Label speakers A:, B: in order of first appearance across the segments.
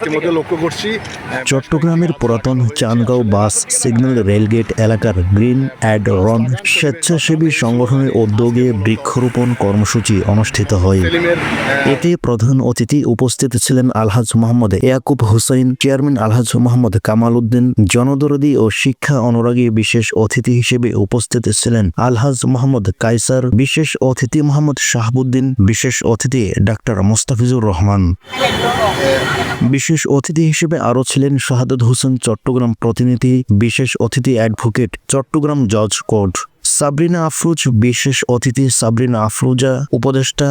A: ইতিমধ্যে লক্ষ্য করছি
B: চট্টগ্রামের পুরাতন চাঁদগাঁও বাস সিগন্যাল রেলগেট এলাকার গ্রিন অ্যাড রন স্বেচ্ছাসেবী সংগঠনের উদ্যোগে বৃক্ষরোপণ কর্মসূচি অনুষ্ঠিত হয়। এতে প্রধান অতিথি উপস্থিত ছিলেন আলহাজ মোহাম্মদ ইয়াকুব হুসাইন, চেয়ারম্যান আলহাজ মোহাম্মদ কামাল উদ্দিন, জনদরদি ও শিক্ষা অনুরাগী। বিশেষ অতিথি হিসেবে উপস্থিত ছিলেন আলহাজ মোহাম্মদ কায়সার, বিশেষ অতিথি মোহাম্মদ শাহাবুদ্দিন, বিশেষ অতিথি ডাক্তার মোস্তাফিজুর রহমান। বিশেষ অতিথি হিসেবে আরও ছিলেন শাহাদাত হোসেন চট্টগ্রাম প্রতিনিধি, বিশেষ অতিথি অ্যাডভোকেট চট্টগ্রাম জজ কোর্ট সাবরিনা আফরোজ, বিশেষ অতিথি সাবরিনা আফরোজা উপদেষ্টা,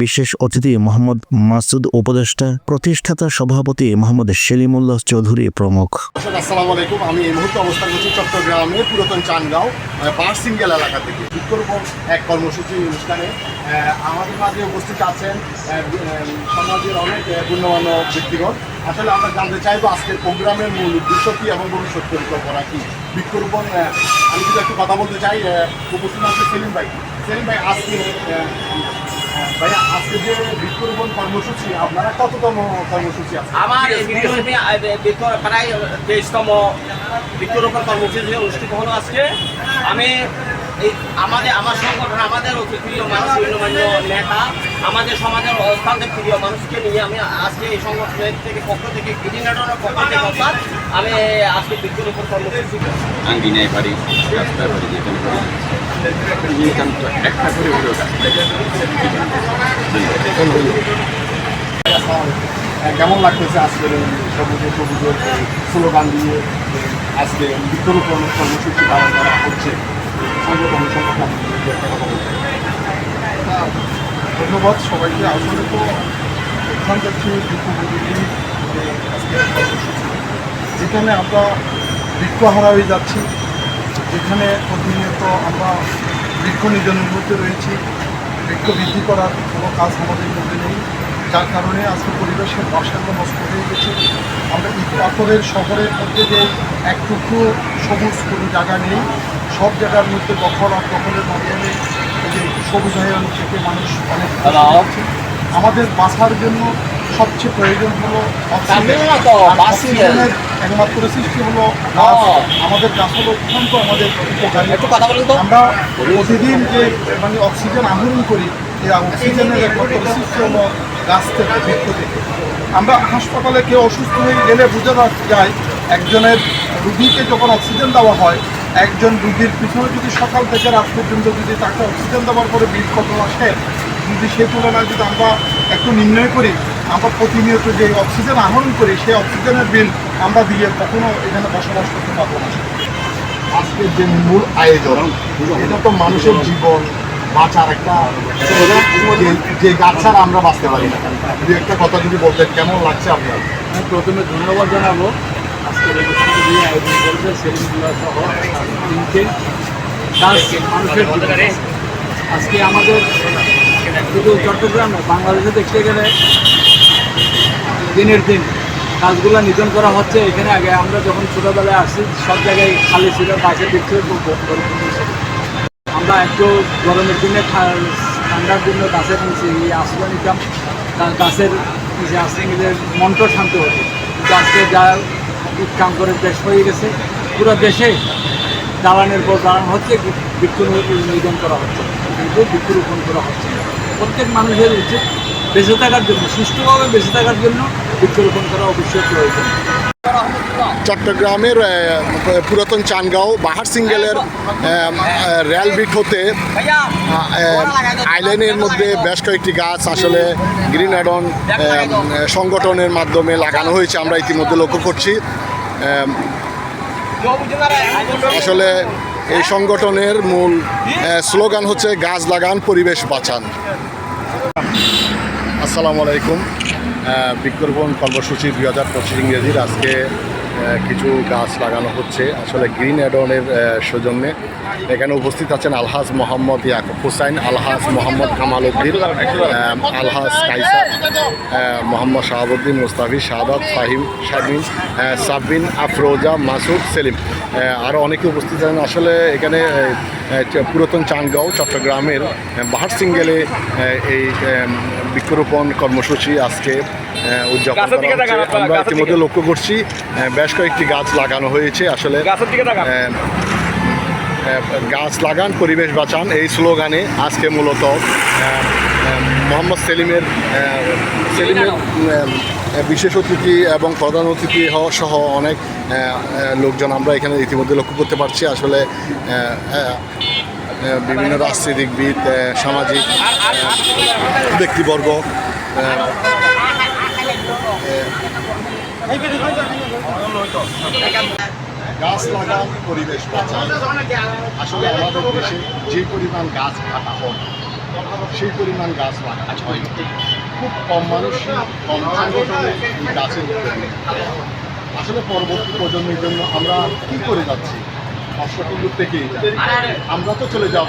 B: বিশেষ অতিথি মোহাম্মদ মাসুদ উপদেষ্টা, প্রতিষ্ঠাতা সভাপতি মোহাম্মদ সেলিমুল্লাহ চৌধুরী প্রমুখ।
A: আসসালামু আলাইকুম। আমি এই মুহূর্তে অবস্থান করছি চট্টগ্রামের পুরাতন চাঁদগাঁও বারসিঙ্গেল এলাকা থেকে বৃক্ষরোপণ এক কর্মসূচি অনুষ্ঠানে আমাদের মাঝে উপস্থিত আছেন সমাজের অনেক গণ্যমান্য ব্যক্তিগণ। আসলে আমরা জানতে চাইবো আজকের প্রোগ্রামের মূল উদ্দেশ্য কী এবং ভবিষ্যৎ পরিকল্পনা কী। বৃক্ষরোপণ আমি যদি একটু কথা বলতে চাই, উপস্থিত আছে সেলিম ভাই। সেলিম ভাই, আজকে ভাইয়া আজকে যে বৃক্ষরোপণ কর্মসূচি, আপনারা কততম কর্মসূচি আছে?
C: আমার প্রায় 23তম বৃক্ষরোপণ কর্মসূচি অনুষ্ঠিত হলো আজকে। আমি আমার সংগঠন, আমাদের অতি প্রিয় মানুষ, গণ্যমান্য নেতা, আমাদের সমাজের অস্থানের প্রিয় মানুষকে নিয়ে আমি আজকে এই সংগঠনের পক্ষ থেকে গ্রিনঅ্যাডনের পক্ষ থেকে আমি আজকে বৃক্ষরোপণ কর্মসূচি
D: আঙ্গিনায় পারি, রাস্তায় পারি, যেখানে পারি একটা করে হলেও
A: কেমন লাগতেছে আজকের সবুজ সবুজের স্লোগান দিয়ে আজকে বৃক্ষরোপণ কর্মসূচি পালন করা হচ্ছে?
E: ধন্যবাদ সবাইকে। আসলে তো প্রধান যাচ্ছি যেখানে আমরা বৃক্ষ হারা হয়ে যাচ্ছি, যেখানে প্রতিনিয়ত আমরা বৃক্ষ নিধনের মধ্যে রয়েছি, বৃক্ষ বৃদ্ধি করার কোনো কাজ আমাদের মধ্যে নেই, যার কারণে আজকে পরিবেশের ভারসাম্য নষ্ট হয়ে গেছে। আমরা ইট পাথরের শহরের মধ্যে যে একটুকু সবুজ কোনো জায়গা নেই, সব জায়গার মধ্যে দখল আর দখলের মাধ্যমে যে সবুজায়ন থেকে মানুষ অনেক আমাদের বাঁচার জন্য সবচেয়ে প্রয়োজন হলো অক্সিজেনের একমাত্র সৃষ্টি হলো গাছ। আমাদের গাছ হলো অত্যন্ত আমাদের উপকারী। আমরা প্রতিদিন যে অক্সিজেন আহরণ করি, এই অক্সিজেনের একমাত্র সৃষ্টি হলো গাছ থেকে, বৃক্ষ থেকে। আমরা হাসপাতালে কেউ অসুস্থ হয়ে গেলে বোঝা যায়, একজনের রুগীকে যখন অক্সিজেন দেওয়া হয়, একজন রুগীর পিছনে যদি সকাল থেকে রাত পর্যন্ত যদি তাকে অক্সিজেন দেওয়ার পরে বিল কত আসে, যদি সেই তুলনায় যদি আমরা একটু নির্ণয় করি, আমরা প্রতিনিয়ত যে অক্সিজেন আহরণ করি, সেই অক্সিজেনের বিল আমরা দিয়ে কখনো এখানে বসবাস করতে পারবো না।
A: আজকের যে মূল আয়োজন, এটা তো মানুষের জীবন বাঁচার একটা, যে গাছ ছাড়া আমরা বাঁচতে পারি না। যদি একটা কথা যদি বলতেন, কেমন লাগছে আপনার?
D: আমি প্রথমে ধন্যবাদ জানাবো আজকের এই অনুষ্ঠানটি নিয়ে আয়োজন করেছে সেলিমুল্লাহ সহ তিনটে মানুষের আজকে আমাদের শুধু চট্টগ্রামে, বাংলাদেশে দেখতে গেলে দিনের দিন গাছগুলো নিধন করা হচ্ছে। এখানে আগে আমরা যখন ছোটোবেলায় আসছি, সব জায়গায় খালি ছিল, গাছের দিকে আমরা একটু গরমের দিনে ঠান্ডার জন্য গাছের নিচে আশ্রয় নিতাম, গাছের নিচে আশ্রয় নিলে মনটা শান্ত হতো। কিন্তু আজকে যা কাম করে দেশ হয়ে গেছে, পুরো দেশে জ্বালানের পর জ্বালানো হচ্ছে, বৃক্ষ নিধন করা হচ্ছে, কিন্তু বৃক্ষরোপণ করা হচ্ছে। প্রত্যেক মানুষের উচিত বেঁচে থাকার জন্য, সুষ্ঠুভাবে বেঁচে থাকার জন্য বৃক্ষরোপণ করা অবশ্যই প্রয়োজন।
A: চট্টগ্রামের পুরাতন চাঁদগাঁও বাহারসিঙ্গেলের রেলবিট হতে আইল্যান্ডের মধ্যে বেশ কয়েকটি গাছ আসলে গ্রিনঅ্যাডন সংগঠনের মাধ্যমে লাগানো হয়েছে, আমরা ইতিমধ্যে লক্ষ্য করছি। আসলে এই সংগঠনের মূল স্লোগান হচ্ছে গাছ লাগান, পরিবেশ বাঁচান। আসসালামু আলাইকুম। বৃক্ষরোপণ কর্মসূচি 2025 ইংরেজির আজকে কিছু গাছ লাগানো হচ্ছে আসলে গ্রিনঅ্যাডনের সৌজন্যে। এখানে উপস্থিত আছেন আলহাজ মোহাম্মদ ইয়াকুব হুসাইন, আলহাজ মোহাম্মদ কামাল উদ্দিন, আলহাজ কায়সার, মোহাম্মদ শাহাবুদ্দিন, মুস্তাফি, শাহাদাত, ফাহিম, শারমিন, সাবরিন আফরোজা, মাসুদ, সেলিম, আরও অনেকে উপস্থিত আছেন। আসলে এখানে পুরাতন চাঁদগাঁও চট্টগ্রামের বাহারসিঙ্গেলে এই বৃক্ষরোপণ কর্মসূচি আজকে উদযাপন করা হচ্ছে। আমরা ইতিমধ্যে লক্ষ্য করছি বেশ কয়েকটি গাছ লাগানো হয়েছে। আসলে গাছ লাগান পরিবেশ বাঁচান এই স্লোগানে আজকে মূলত মোহাম্মদ সেলিমের বিশেষ অতিথি এবং প্রধান অতিথি সহ অনেক লোকজন আমরা এখানে ইতিমধ্যে লক্ষ্য করতে পারছি। আসলে বিভিন্ন রাজনীতিবিদ, সামাজিক ব্যক্তিবর্গ গাছ লাগান পরিবেশ বাঁচান। আসলে আমাদের দেশে যে পরিমাণ গাছ কাটা হয় সেই পরিমাণ গাছ লাগানো হয়। খুব কম মানুষই কম সংগঠনে গাছের উদ্যোগ। আসলে পরবর্তী প্রজন্মের জন্য আমরা কী করে যাচ্ছি? কষ্ট কিন্তু থেকেই যায়। আমরা তো চলে যাব,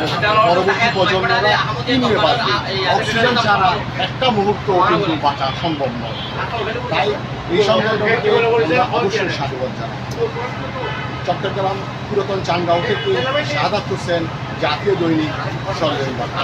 A: পরবর্তী প্রজন্মরা কী নিয়ে বাঁচবে? অক্সিজেন ছাড়া একটা মুহূর্ত কিন্তু বাঁচা সম্ভব নয়। তাই এই সংগঠনকে আমরা অবশ্যই সাধুবাদ জানাই। চট্টগ্রাম পুরাতন চানগাঁও থেকে শাহাদাত হোসেন, জাতীয় দৈনিক, সরকারি বার্তা।